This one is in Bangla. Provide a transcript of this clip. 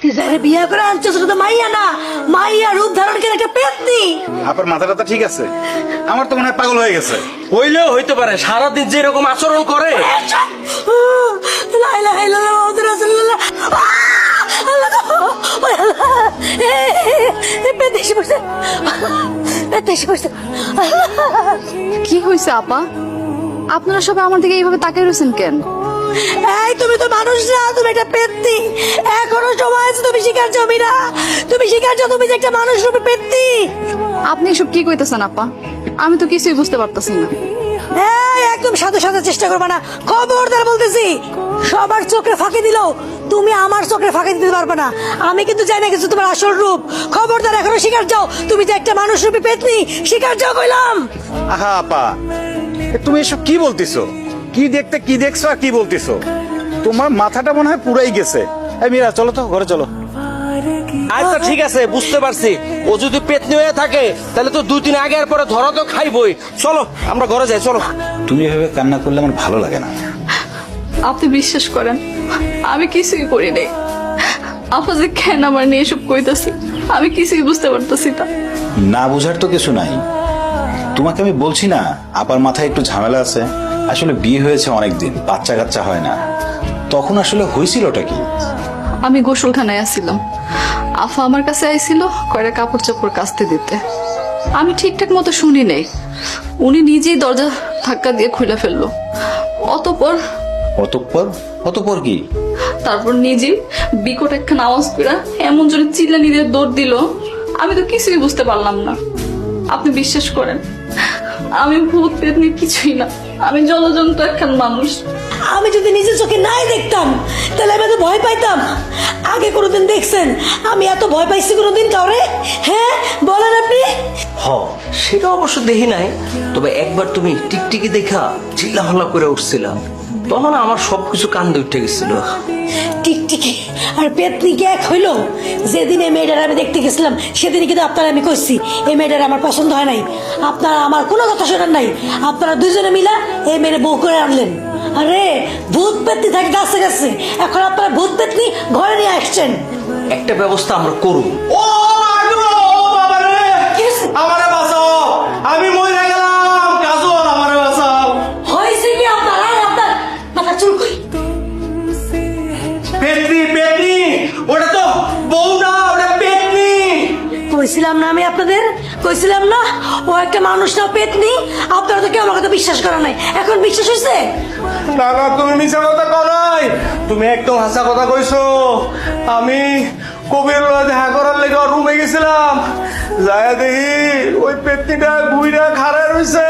তুই যারে বিয়ে করে আনছিস তো মাইয়া না, মাইয়া রূপ ধারণ করে একটা পেতনি। আপনার মাথাটা তো ঠিক আছে, আমার তো মনে হয় পাগল হয়ে গেছে। হইলেও হইতে পারে, সারাদিন যেরকম আচরণ করে। লা ইলাহা ইল্লাল্লাহ মুহাম্মাদুর রাসূলুল্লাহ। আল্লাহ গো, ওই আল্লাহ, পেতনি এসে পড়ছে, পেতনি এসে পড়ছে। কি হয়েছে আপা? আপনারা সবাই আমার দিকে এইভাবে তাকিয়ে রয়েছেন কেন? এই তুমি তো মানুষ না, তুমি একটা পেতনি। এখনো সময় আছে, তুমি শিকার জমি না, তুমি শিকার যাও, তুমি যে একটা মানুষ রূপে পেতনি। আপনি এসব কি কইতেছেন আপা? আমি তো কিছুই বুঝতে পারতেছি না। এই একদম সাথে সাথে চেষ্টা করবে না, খবরদার বলতেছি। সবার চোখে ফাঁকি দিলেও তুমি আমার চোখে ফাঁকি দিতে পারবে না। আমি কিন্তু জানি না কিছু তোমার আসল রূপ। খবরদার এখনো শিকার যাও, তুমি যে একটা মানুষ রূপে পেতনি, শিকার যাও কইলাম। আহা আপা, তুমি এসব কি বলতিছো? কি দেখতে কি দেখছো আর কি বলতিছো? তোমার মাথাটা মনে হয় পুরাই গেছে। এই মীরা, চলো তো ঘরে চলো। আচ্ছা ঠিক আছে, বুঝতে পারছি। ও যদি পেতনি হয়ে থাকে তাহলে তো 2-3 আগে আর পরে ধরা তো খাইবই। চলো আমরা ঘরে যাই, চলো। তুমি এভাবে কান্না করলে আমার ভালো লাগে না। আপনি বিশ্বাস করেন, আমি কিছুই করি নাই। আপা যে কেন আমার নিয়ে এসব কইতাছে, আমি কিছুই বুঝতে পারতেছি না। না বুঝার তো কিছু নাই। তোমাকে আমি বলছি না আপার মাথায় একটু ঝামেলা আছে। আসলে বিয়ে হয়েছে অনেকদিন, বাচ্চা কাচ্চা হয় না। তখন আসলে হয়েছিলটা কি? আমি গোসলখানায় আসছিলাম, আফা আমার কাছে আইছিল কয়টা কাপড় চাপড় কাচতে দিতে। আমি ঠিকঠাক মতো শুনি নাই, উনি নিজেই দরজা ধাক্কা দিয়ে খুলে ফেললো। অতঃপর অতঃপর? অতঃপর কি? তারপর নিজেই বিকট একখান আওয়াজ করে এমন জোরে চিল্লানি দিয়ে দৌড় দিল, আমি তো কিছুই বুঝতে পারলাম না। আপনি বিশ্বাস করেন, আমি ভূত পেতনি কিছুই না, আমি জলজন্ত একখান মানুষ। আমি যদি নিজের চোখে নাই দেখতাম তাহলে আমি এত ভয় পাইতাম? আগে কোনোদিন দেখছেন আমি এত ভয় পাইছি কোনোদিন কাউরে? হ্যাঁ বলেন আপনি। হ, সেটা অবশ্য দেখি নাই, তবে একবার তুমি টিকটিকি দেখা চিল্লাফাল্লা করে উঠছিলাম, তখন আমার সবকিছু কান্দে উঠে গেছিল। টিকটিকি আর পেতনি কি এক হইলো? যেদিন এই মেয়েটার আমি দেখতে গেছিলাম সেদিনই কিন্তু আপনারা আমি কইছি এই মেয়েটার আমার পছন্দ হয় নাই। আপনারা আমার কোনো কথা শোনেন নাই, আপনারা দুইজনে মিলা এই মেয়ের বউ করে আনলেন। আরে ভূত পেতনি থাকে গাছে গাছে, এখন আপনারা ভূত পেতনি ঘরে নিয়ে আসছেন। একটা ব্যবস্থা আমরা করব। ও বাবা রে, আমারে বাঁচাও, আমি মরে গেলাম। কাজল, আমারে বাঁচাও। হয়েছে কি আপনার? আর আপনার মাথা চুল কই? পেতনি, পেতনি, ওটা তো বউ না, ওটা পেতনি। কইছিলাম না আমি আপনাদের, কইছিলাম না ও একটা মানুষ না পেতনি? আপনারা তো কেউ আমার কথা বিশ্বাস করা নাই, এখন বিশ্বাস হয়েছে? না না, তুমি মিছা কথা কও নাই, তুমি একদম হাসা কথা কইছো। আমি কবির দেখা করার লেগে রুমে গেছিলাম, যায় দেখি ওই পেতনিটা বুইরা খাড়া রইছে।